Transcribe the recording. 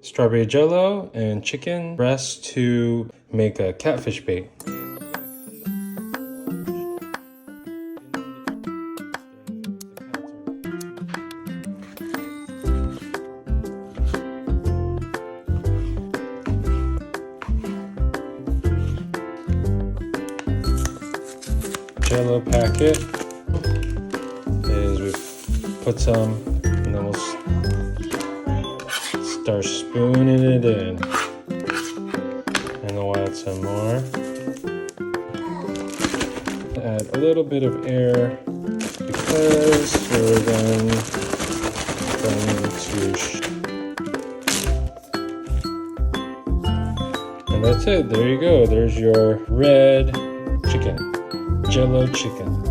strawberry jello and chicken breast to make a catfish bait. Jello packet is we put some and then we'll start spooning it in, and then we'll add some more. Add a little bit of air because we're going to and that's it. There you go. There's your red chicken. Jello chicken.